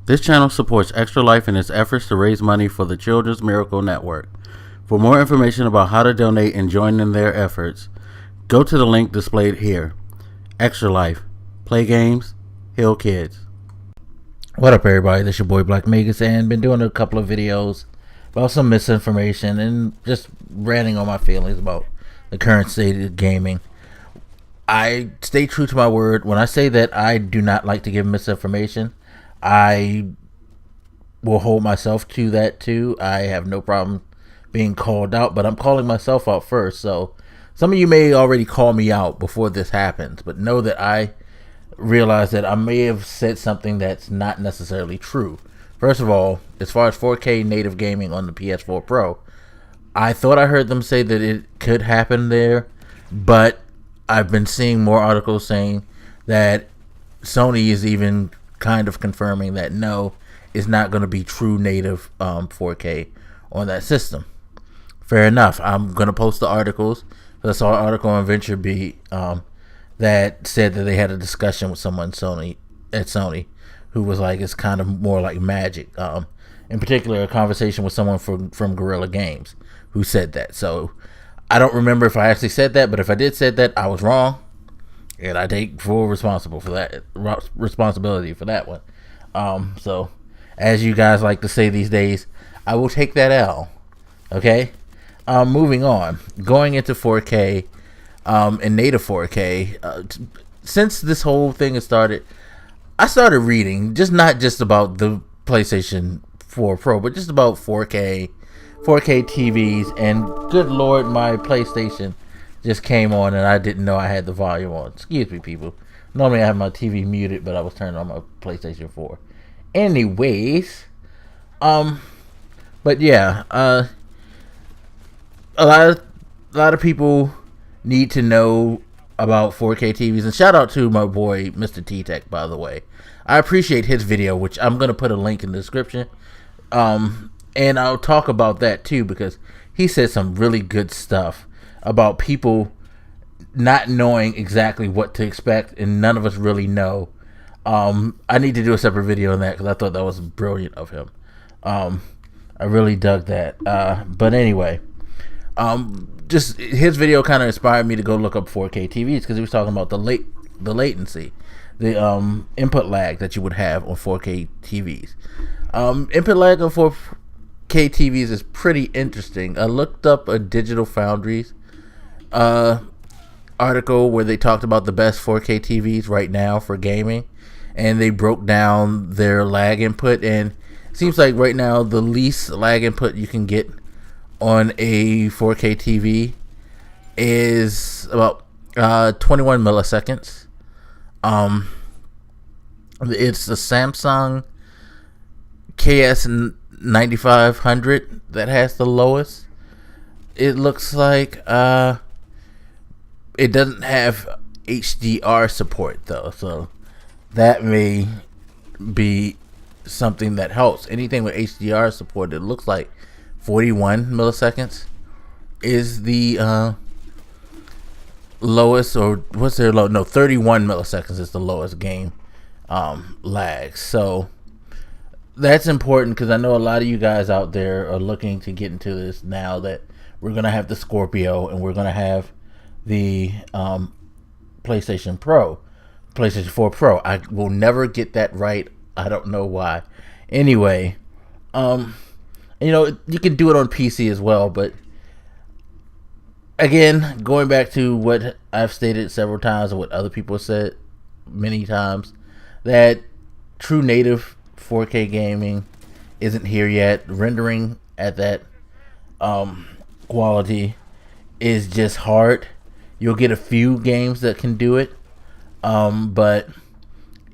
This channel supports Extra Life in its efforts to raise money for the Children's Miracle Network. For more information about how to donate and join in their efforts, go to the link displayed here. Extra Life. Play games, heal kids. What up, everybody? This is your boy Black Megas, and been doing a couple of videos about some misinformation and just ranting on my feelings about the current state of gaming. I stay true to my word. When I say that I do not like to give misinformation, I will hold myself to that too. I have no problem being called out, but I'm calling myself out first. So some of you may already call me out before this happens, but know that I realize that I may have said something that's not necessarily true. First of all, as far as 4K native gaming on the PS4 Pro, I thought I heard them say that it could happen there, but I've been seeing more articles saying that Sony is even kind of confirming that no, it's not going to be true native 4K on that system. Fair enough. I'm going to post the articles. I saw an article on VentureBeat that said that they had a discussion with someone at Sony who was like, it's kind of more like magic. In particular, a conversation with someone from Guerrilla Games who said that. So I don't remember if I actually said that, but if I did say that, I was wrong. And I take full responsibility for that one. So, as you guys like to say these days, I will take that L. Okay? Moving on. Going into 4K and native 4K. Since this whole thing has started, I started reading, not just about the PlayStation 4 Pro, but just about 4K TVs. And good Lord, my PlayStation just came on and I didn't know I had the volume on. Excuse me, people. Normally I have my TV muted, but I was turning on my PlayStation 4. Anyways, but yeah, a lot of people need to know about 4K TVs, and shout out to my boy Mr. T-Tech, by the way. I appreciate his video, which I'm gonna put a link in the description. And I'll talk about that too, because he said some really good stuff about people not knowing exactly what to expect, and none of us really know. I need to do a separate video on that because I thought that was brilliant of him. I really dug that. But anyway, just his video kind of inspired me to go look up 4K TVs, because he was talking about the latency, the input lag that you would have on 4K TVs. Input lag on 4K TVs is pretty interesting. I looked up a Digital Foundry's article where they talked about the best 4K TVs right now for gaming, and they broke down their lag input, and it seems like right now the least lag input you can get on a 4K TV is about 21 milliseconds. It's the Samsung KS9500 that has the lowest. It looks like it doesn't have HDR support though, so that may be something that helps. Anything with HDR support, it looks like 41 milliseconds is the lowest, or what's their low? No, 31 milliseconds is the lowest game lag. So that's important, because I know a lot of you guys out there are looking to get into this now that we're going to have the Scorpio and we're going to have the PlayStation 4 Pro. I will never get that right. I don't know why. Anyway, you can do it on PC as well, but again, going back to what I've stated several times and what other people have said many times, that true native 4K gaming isn't here yet. Rendering at that quality is just hard. You'll get a few games that can do it, but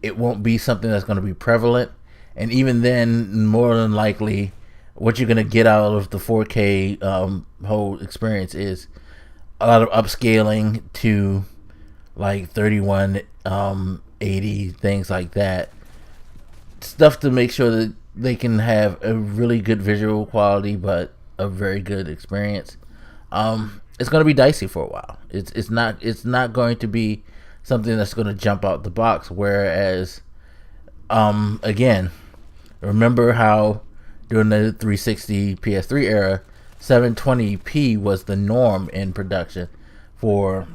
it won't be something that's going to be prevalent. And even then, more than likely, what you're going to get out of the 4K whole experience is a lot of upscaling to like 3180, things like that. Stuff to make sure that they can have a really good visual quality, but a very good experience. It's going to be dicey for a while. It's not going to be something that's going to jump out the box. Whereas, again, Remember how during the 360 PS3 era, 720p was the norm in production for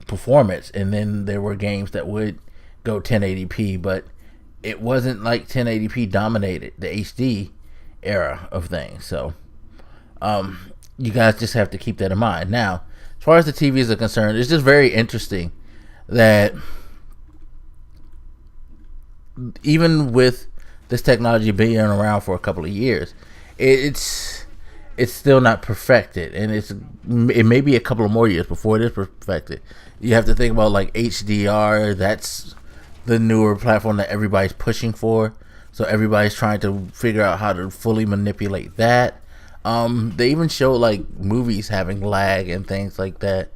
performance, and then there were games that would go 1080p, but it wasn't like 1080p dominated the HD era of things. So you guys just have to keep that in mind. Now, as far as the TVs are concerned, it's just very interesting that even with this technology being around for a couple of years, it's still not perfected, and it may be a couple of more years before it is perfected. You have to think about like HDR. That's the newer platform that everybody's pushing for, so everybody's trying to figure out how to fully manipulate that. They even show like movies having lag and things like that,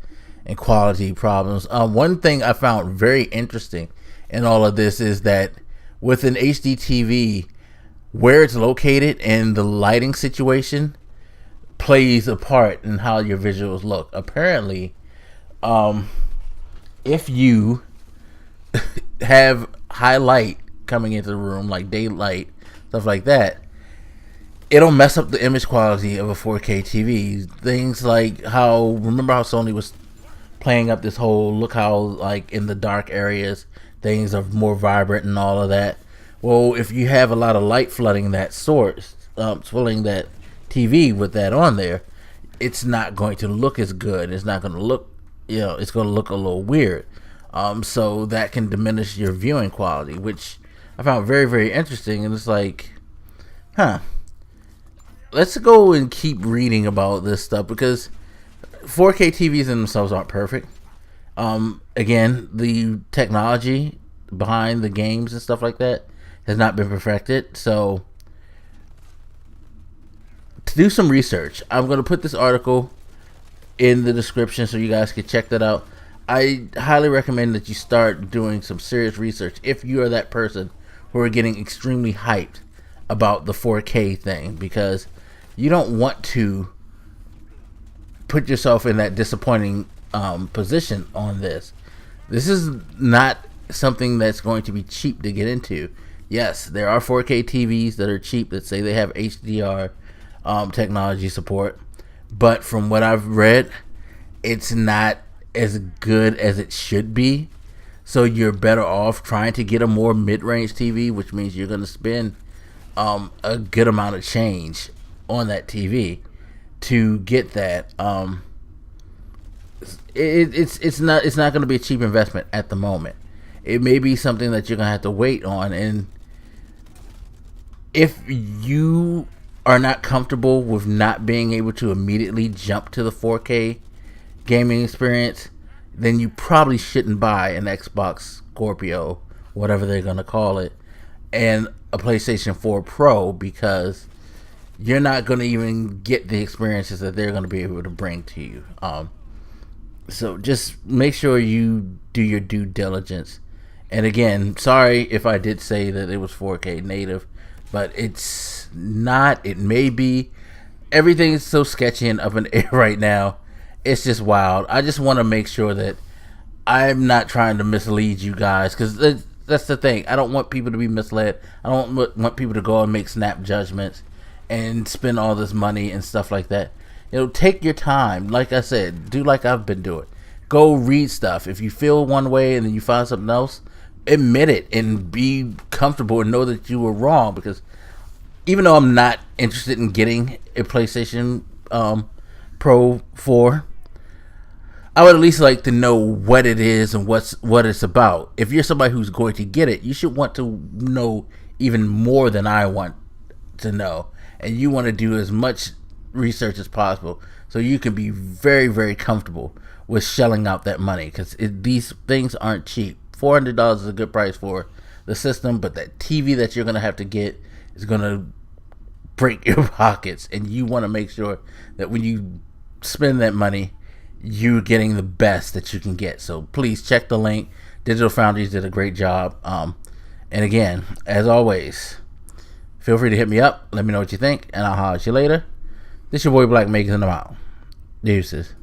and quality problems. One thing I found very interesting in all of this is that with an HD TV, where it's located and the lighting situation plays a part in how your visuals look. Apparently, if you have high light coming into the room, like daylight, stuff like that, it'll mess up the image quality of a 4K TV. Things like remember how Sony was playing up this whole look how like in the dark areas things are more vibrant and all of that. Well, if you have a lot of light flooding that source, flooding that TV with that on there, it's not going to look as good. It's not going to look, it's going to look a little weird. So that can diminish your viewing quality, which I found very, very interesting. And it's like, let's go and keep reading about this stuff, because 4K TVs in themselves aren't perfect. Again, the technology behind the games and stuff like that has not been perfected. So to do some research, I'm going to put this article in the description so you guys can check that out. I highly recommend that you start doing some serious research if you are that person who are getting extremely hyped about the 4K thing, because you don't want to put yourself in that disappointing position on this. This is not something that's going to be cheap to get into. Yes, there are 4K TVs that are cheap that say they have HDR technology support, but from what I've read, it's not as good as it should be. So you're better off trying to get a more mid-range TV, which means you're going to spend a good amount of change on that TV to get that. It's not going to be a cheap investment at the moment. It may be something that you're going to have to wait on, and if you are not comfortable with not being able to immediately jump to the 4K gaming experience, then you probably shouldn't buy an Xbox Scorpio, whatever they're going to call it, and a PlayStation 4 Pro, because you're not going to even get the experiences that they're going to be able to bring to you. So just make sure you do your due diligence. And again, sorry if I did say that it was 4K native, but it's not. It may be. Everything is so sketchy and up in the air right now. It's just wild. I just want to make sure that I'm not trying to mislead you guys, because that's the thing. I don't want people to be misled. I don't want people to go and make snap judgments and spend all this money and stuff like that. Take your time. Like I said, do like I've been doing. Go read stuff. If you feel one way and then you find something else, admit it and be comfortable and know that you were wrong. Because even though I'm not interested in getting a PlayStation Pro 4, I would at least like to know what it is and what it's about. If you're somebody who's going to get it, you should want to know even more than I want to know. And you want to do as much research as possible so you can be very, very comfortable with shelling out that money, because these things aren't cheap. $400 is a good price for the system, but that TV that you're going to have to get is going to break your pockets, and you want to make sure that when you spend that money, you're getting the best that you can get. So please check the link. Digital Foundry did a great job. And again, as always, feel free to hit me up. Let me know what you think, and I'll holler at you later. This your boy Black Makers, and I'm out. Deuces.